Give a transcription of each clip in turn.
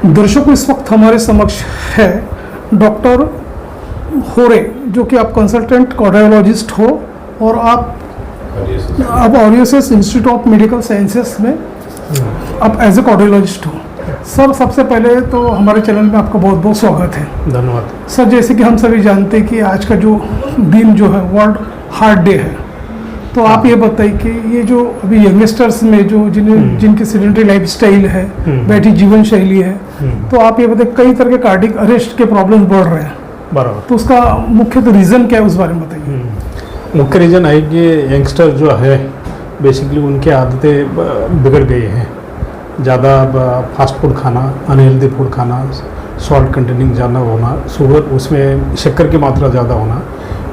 दर्शकों, इस वक्त हमारे समक्ष है डॉक्टर होरे, जो कि आप कंसल्टेंट कार्डियोलॉजिस्ट हो और आप aureus institute of medical sciences में आप एज ए कार्डियोलॉजिस्ट हो। सर, सबसे पहले तो हमारे चैनल में आपका बहुत बहुत स्वागत है। धन्यवाद सर। जैसे कि हम सभी जानते हैं कि आज का जो दिन जो है वर्ल्ड हार्ट डे है, तो आप ये बताइए कि ये जो अभी यंगस्टर्स में जो जिनकी सेडेंटरी लाइफस्टाइल है, बैठी जीवन शैली है, तो आप ये बताइए कई तरह के कार्डियक अरेस्ट के प्रॉब्लम बढ़ रहे हैं, बराबर, तो उसका मुख्य तो रीज़न क्या है, उस बारे में बताइए। मुख्य रीज़न है कि यंगस्टर जो है बेसिकली उनकी आदतें बिगड़ गई हैं। ज़्यादा फास्ट फूड खाना, अनहेल्दी फूड खाना, सॉल्ट कंटेनिंग ज़्यादा होना, शुगर उसमें शक्कर की मात्रा ज़्यादा होना,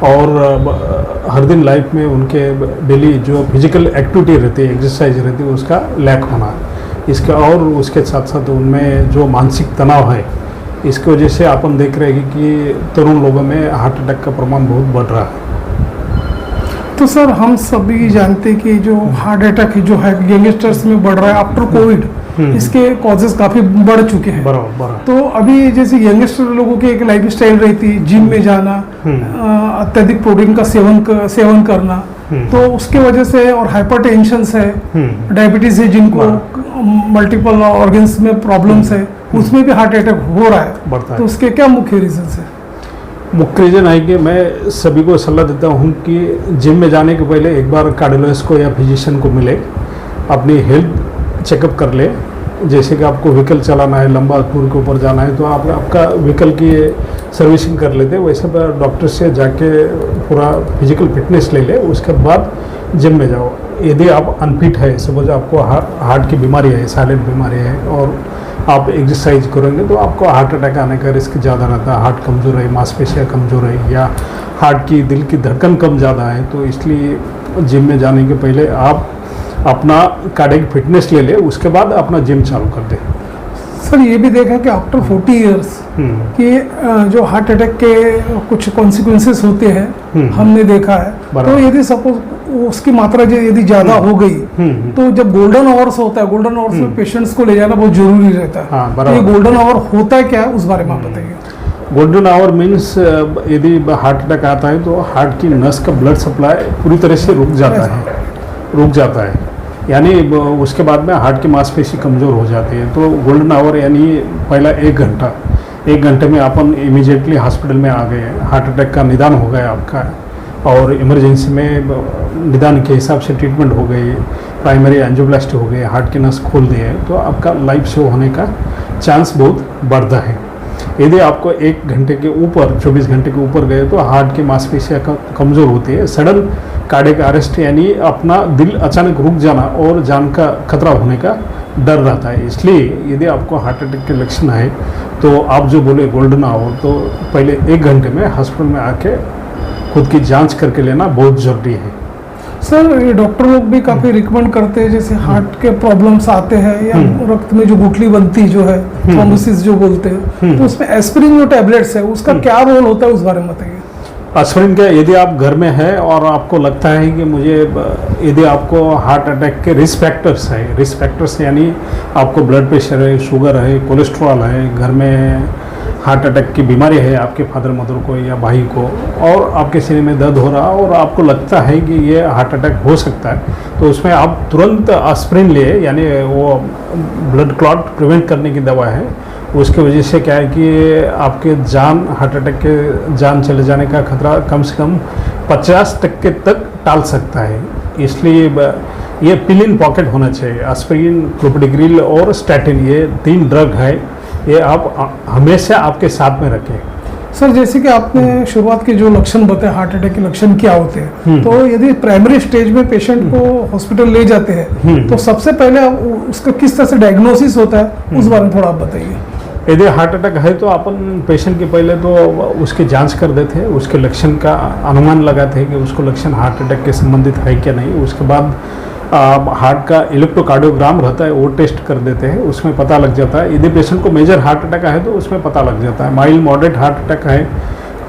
और हर दिन लाइफ में उनके डेली जो फिजिकल एक्टिविटी रहती है, एक्सरसाइज रहती है, उसका लैक होना, इसका और उसके साथ साथ उनमें जो मानसिक तनाव है, इसकी वजह से अपन देख रहे हैं कि तरुण लोगों में हार्ट अटैक का प्रमाण बहुत बढ़ रहा है। तो सर, हम सभी जानते हैं कि जो हार्ट अटैक जो है यंगस्टर्स में बढ़ रहा है आफ्टर कोविड, इसके कॉजेज काफ़ी बढ़ चुके हैं। बराबर। तो अभी जैसे यंगस्टर लोगों की एक लाइफ स्टाइल रहती है, जिम में जाना, अत्यधिक प्रोटीन का सेवन करना, तो उसके वजह से, और हाइपरटेंशन है, डायबिटीज है, जिनको मल्टीपल ऑर्गन्स में प्रॉब्लम्स है, उसमें भी हार्ट अटैक हो रहा है, बढ़ता है। तो उसके क्या मुख्य रीजन है? मुख्य रीज़न है कि मैं सभी को सलाह देता हूं कि जिम में जाने के पहले एक बार कार्डियोलॉजिस्ट को या फिजिशियन को मिले, अपनी हेल्थ चेकअप कर ले। जैसे कि आपको व्हीकल चलाना है, लंबा टूर के ऊपर जाना है, तो आप आपका व्हीकल की सर्विसिंग कर लेते, वैसे डॉक्टर से जाके पूरा फिजिकल फिटनेस ले ले, उसके बाद जिम में जाओ। यदि आप अनफिट है, सपोज आपको हार्ट की बीमारी है, साइलेंट बीमारी है, और आप एक्सरसाइज करेंगे तो आपको हार्ट अटैक आने का रिस्क ज़्यादा रहता है। हार्ट कमज़ोर है, मांसपेशियाँ कमज़ोर है, या हार्ट की दिल की धड़कन कम ज़्यादा है, तो इसलिए जिम में जाने के पहले आप अपना कार्डियक फिटनेस ले ले, उसके बाद अपना जिम चालू कर दें। सर, ये भी देखा कि आफ्टर 40 इयर्स कि जो हार्ट अटैक के कुछ कॉन्सिक्वेंसेस होते हैं, हमने देखा है। तो यदि सपोज उसकी मात्रा यदि ज़्यादा हो गई, तो जब गोल्डन आवर्स होता है, गोल्डन आवर्स में पेशेंट्स को ले जाना बहुत जरूरी रहता है। तो ये गोल्डन आवर होता है क्या, उस बारे में आप बताइए। गोल्डन आवर मीन्स यदि हार्ट अटैक आता है तो हार्ट की नस का ब्लड सप्लाई पूरी तरह से रुक जाता है, यानी उसके बाद में हार्ट की मांसपेशी कमज़ोर हो जाती है। तो गोल्डन आवर यानी पहला 1 घंटे में अपन इमीडिएटली हॉस्पिटल में आ गए, हार्ट अटैक का निदान हो गया आपका, और इमरजेंसी में निदान के हिसाब से ट्रीटमेंट हो गई, प्राइमरी एंजियोप्लास्टी हो गई, हार्ट की नस खोल दिए, तो आपका लाइफ सेव होने का चांस बहुत बढ़ता है। यदि आपको 1 घंटे के ऊपर, 24 घंटे के ऊपर गए, तो हार्ट की मांसपेशियाँ कमज़ोर होती है, सडन कार्डियक अरेस्ट यानी अपना दिल अचानक रुक जाना और जान का खतरा होने का डर रहता है। इसलिए यदि आपको हार्ट अटैक के लक्षण है, तो आप जो बोले गोल्डन आवर, तो पहले 1 घंटे में हॉस्पिटल में आके खुद की जांच करके लेना बहुत ज़रूरी है। सर, ये डॉक्टर लोग भी काफ़ी रिकमेंड करते हैं, जैसे हार्ट के प्रॉब्लम्स आते हैं या रक्त में जो गुठली बनती जो है, थ्रोम्बोसिस जो बोलते हैं, तो उसमें एस्पिरिन जो टैबलेट्स है, उसका क्या रोल होता है, उस बारे में बताइए। एस्पिरिन का यदि आप घर में है और आपको लगता है कि यदि आपको हार्ट अटैक के रिस्क फैक्टर्स यानी आपको ब्लड प्रेशर है, शुगर है, कोलेस्ट्रॉल है, घर में हार्ट अटैक की बीमारी है आपके फादर मदर को या भाई को, और आपके सीने में दर्द हो रहा और आपको लगता है कि ये हार्ट अटैक हो सकता है, तो उसमें आप तुरंत एस्पिरिन लिए, यानी वो ब्लड क्लॉट प्रिवेंट करने की दवा है। उसकी वजह से क्या है कि आपके हार्ट अटैक के जान चले जाने का खतरा कम से कम 50% तक टाल सकता है। इसलिए ये पिल इन पॉकेट होना चाहिए। एस्पिरिन, क्लोपिडोग्रिल और स्टैटिन, ये 3 ड्रग है, ये आप हमेशा आपके साथ में रखें। सर, जैसे कि आपने शुरुआत के जो लक्षण बताए, हार्ट अटैक के लक्षण क्या होते हैं, तो यदि प्राइमरी स्टेज में पेशेंट को हॉस्पिटल ले जाते हैं, तो सबसे पहले उसका किस तरह से डायग्नोसिस होता है, उस बारे में थोड़ा आप बताइए। यदि हार्ट अटैक है तो अपन पेशेंट के पहले तो उसकी जांच कर देते हैं, उसके लक्षण का अनुमान लगाते हैं कि उसको लक्षण हार्ट अटैक के संबंधित है क्या नहीं। उसके बाद हार्ट का इलेक्ट्रोकार्डियोग्राम रहता है, वो टेस्ट कर देते हैं, उसमें पता लग जाता है। यदि पेशेंट को मेजर हार्ट अटैक है तो उसमें पता लग जाता है। माइल्ड मॉडरेट हार्ट अटैक है,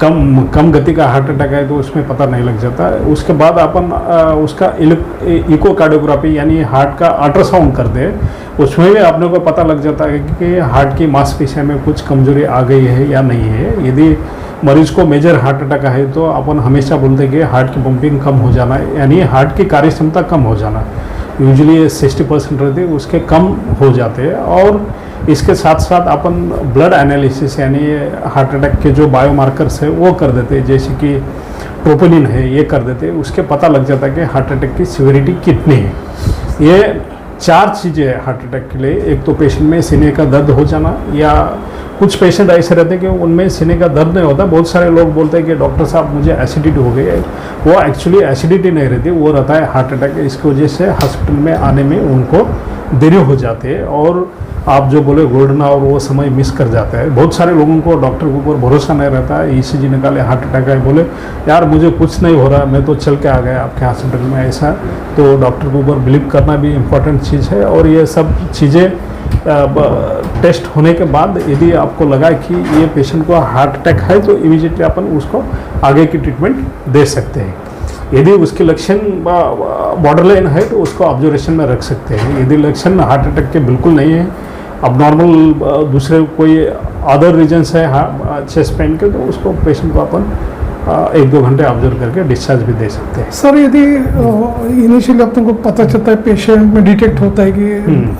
कम गति का हार्ट अटैक है, तो उसमें पता नहीं लग जाता है। उसके बाद अपन उसका इकोकार्डियोग्राफी यानी हार्ट का अल्ट्रासाउंड करते हैं, उसमें भी आपने को पता लग जाता है कि हार्ट की मांसपेशियों में कुछ कमजोरी आ गई है या नहीं है। यदि मरीज को मेजर हार्ट अटैक है तो अपन हमेशा बोलते हैं कि हार्ट की पंपिंग कम हो जाना, यानी हार्ट की कार्य क्षमता कम हो जाना। यूजुअली 60% रहती है, उसके कम हो जाते हैं। और इसके साथ साथ अपन ब्लड एनालिसिस यानी हार्ट अटैक के जो बायोमार्कर्स है वो कर देते हैं, जैसे कि ट्रोपोनिन है, ये कर देते हैं। उसके पता लग जाता है कि हार्ट अटैक की सिविरिटी कितनी है। ये 4 चीज़ें हैं हार्ट अटैक के लिए। एक तो पेशेंट में सीने का दर्द हो जाना, या कुछ पेशेंट ऐसे रहते हैं कि उनमें सीने का दर्द नहीं होता। बहुत सारे लोग बोलते हैं कि डॉक्टर साहब मुझे एसिडिटी हो गई है। वो एक्चुअली एसिडिटी नहीं रहती, वो रहता है हार्ट अटैक। इसकी वजह से हॉस्पिटल में आने में उनको देरी हो जाती है, और आप जो बोले गोल्डन और वो समय मिस कर जाता है। बहुत सारे लोगों को डॉक्टर के ऊपर भरोसा नहीं रहता है। ईसीजी निकाले हार्ट अटैक है, बोले यार मुझे कुछ नहीं हो रहा, मैं तो चल के आ गया आपके हॉस्पिटल में। ऐसा तो डॉक्टर के ऊपर बिलीव करना भी इम्पोर्टेंट चीज़ है। और ये सब चीज़ें टेस्ट होने के बाद यदि आपको लगा कि ये पेशेंट को हार्ट अटैक है तो इमीडिएटली अपन उसको आगे की ट्रीटमेंट दे सकते हैं। यदि उसके लक्षण बॉर्डरलाइन है तो उसको ऑब्जर्वेशन में रख सकते हैं। यदि लक्षण हार्ट अटैक के बिल्कुल नहीं है, अब नॉर्मल दूसरे कोई अदर रीजन्स है चेस्ट पेन के, तो उसको पेशेंट को अपन 1-2 घंटे ऑब्जर्व करके डिस्चार्ज भी दे सकते हैं। सर यदि इनिशियली अपने को पता चलता है, पेशेंट में डिटेक्ट होता है कि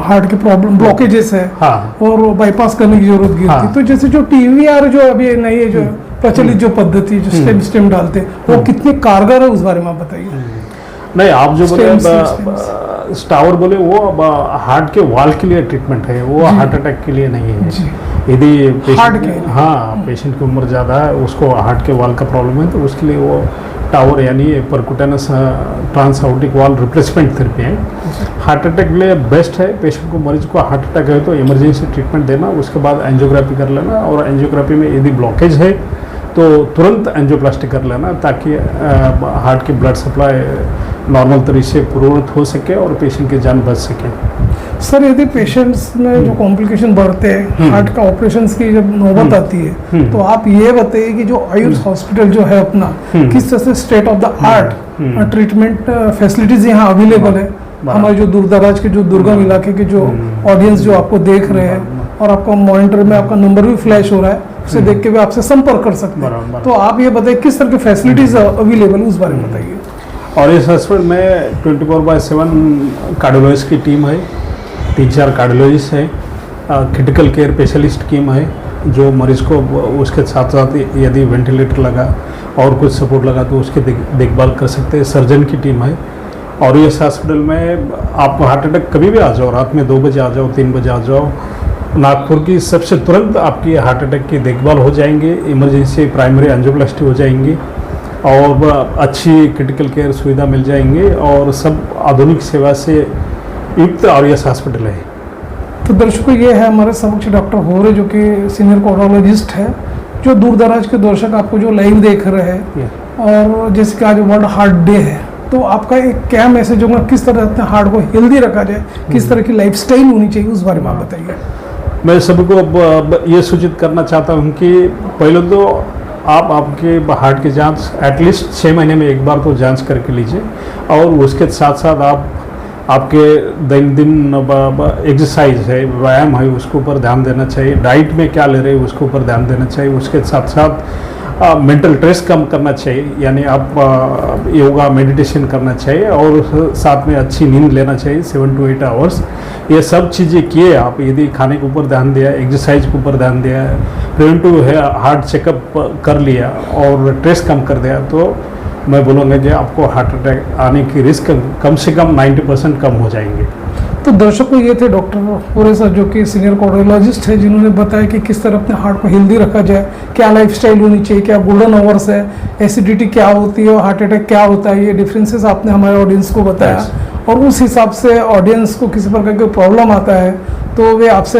हार्ट की प्रॉब्लम ब्लॉकेजेस है, हाँ, और बाईपास करने की जरूरत गिरती, हाँ, तो जैसे जो टीवीआर जो अभी नई है, जो प्रचलित जो पद्धति जो स्टेम डालते हैं, वो कितनी कारगर है उस बारे में आप बताइए। नहीं, आप जो बोले स्टावर बोले वो हार्ट के वाल के लिए ट्रीटमेंट है, वो हार्ट अटैक के लिए नहीं है। यदि पेशेंट, हाँ, पेशेंट की उम्र ज़्यादा है, उसको हार्ट के वाल का प्रॉब्लम है, तो उसके लिए वो टावर यानी परकुटेनस ट्रांसआउटिक वाल रिप्लेसमेंट थेरेपी है। हार्ट अटैक के लिए बेस्ट है। पेशेंट को, मरीज को हार्ट अटैक है तो इमरजेंसी ट्रीटमेंट देना, उसके बाद एंजियोग्राफी कर लेना, और एंजियोग्राफी में यदि ब्लॉकेज है तो तुरंत एंजियोप्लास्टी कर लेना, ताकि हार्ट की ब्लड सप्लाई नॉर्मल तरीके से पूर्ववत हो सके और पेशेंट की जान बच सके। सर यदि पेशेंट्स में जो कॉम्प्लिकेशन बढ़ते हैं, हार्ट का ऑपरेशन की जब नौबत आती है, तो आप ये बताइए कि जो आयुष हॉस्पिटल जो है अपना, किस तरह से state of the art treatment facilities यहाँ अवेलेबल है। हमारे जो दूर दराज के, जो दुर्गम इलाके के जो ऑडियंस जो आपको देख रहे हैं, और आपका मॉनिटर में आपका नंबर भी फ्लैश हो रहा है, उसे देख के भी आपसे संपर्क कर सकते हैं। तो आप ये बताइए किस तरह की फैसिलिटीज अवेलेबल है, उस बारे में बताइए। और इस हॉस्पिटल में 24/7 कार्डियोलॉजिस्ट की टीम है, 3-4 कार्डियोलॉजिस्ट है, क्रिटिकल केयर स्पेशलिस्ट टीम है, जो मरीज को उसके साथ साथ यदि वेंटिलेटर लगा और कुछ सपोर्ट लगा तो उसकी देखभाल कर सकते हैं। सर्जन की टीम है। और इस हॉस्पिटल में आप हार्ट अटैक कभी भी आ जाओ, रात में 2 बजे आ जाओ, 3 बजे आ जाओ, नागपुर की सबसे तुरंत आपकी हार्ट अटैक की देखभाल हो जाएंगे, इमरजेंसी प्राइमरी एंजियोप्लास्टी हो जाएंगी, और अच्छी क्रिटिकल केयर सुविधा मिल जाएंगे, और सब आधुनिक सेवा से युक्त आरएस हॉस्पिटल है। तो दर्शकों, ये है हमारे समक्ष डॉक्टर होरे, जो कि सीनियर कार्डियोलॉजिस्ट है, जो दूर दराज के दर्शक आपको जो लाइव देख रहे हैं। और जैसे कि आज वर्ल्ड हार्ट डे है, तो आपका एक क्या मैसेज होगा, किस तरह अपने हार्ट को हेल्दी रखा जाए, किस तरह की लाइफस्टाइल होनी चाहिए, उस बारे में आप बताइए। मैं सबको ये सूचित करना चाहता हूँ कि पहले तो आप आपके हार्ट की जांच एटलीस्ट 6 महीने में एक बार तो जांच करके लीजिए, और उसके साथ साथ आप आपके दैनंदिन एक्सरसाइज है, व्यायाम है, उसके ऊपर ध्यान देना चाहिए। डाइट में क्या ले रहे हैं उसके ऊपर ध्यान देना चाहिए। उसके साथ साथ मेंटल स्ट्रेस कम करना चाहिए, यानी आप योगा मेडिटेशन करना चाहिए, और साथ में अच्छी नींद लेना चाहिए 7 to 8 आवर्स। ये सब चीज़ें किए आप, यदि खाने के ऊपर ध्यान दिया, एक्सरसाइज के ऊपर ध्यान दिया, प्रिवेंटिव है हार्ट चेकअप कर लिया, और स्ट्रेस कम कर दिया, तो मैं बोलूँगा कि आपको हार्ट अटैक आने की रिस्क कम से कम 90% कम हो जाएंगे। तो दर्शकों, ये थे डॉक्टर होरे सर, जो कि सीनियर कार्डियोलॉजिस्ट है, जिन्होंने बताया कि किस तरह अपने हार्ट को हेल्दी रखा जाए, क्या लाइफस्टाइल होनी चाहिए, क्या गोल्डन आवर्स है, एसिडिटी क्या होती है और हार्ट अटैक क्या होता है। ये डिफरेंसेस आपने हमारे ऑडियंस को बताया, और उस हिसाब से ऑडियंस को किसी प्रकार की प्रॉब्लम आता है तो वे आपसे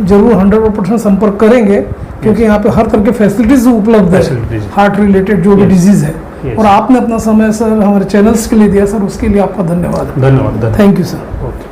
जरूर 100% संपर्क करेंगे, क्योंकि यहाँ पे हर तरह की फैसिलिटीज उपलब्ध है हार्ट रिलेटेड जो भी डिजीज है। और आपने अपना समय सर हमारे चैनल्स के लिए दिया सर, उसके लिए आपका धन्यवाद। धन्यवाद। Thank you sir.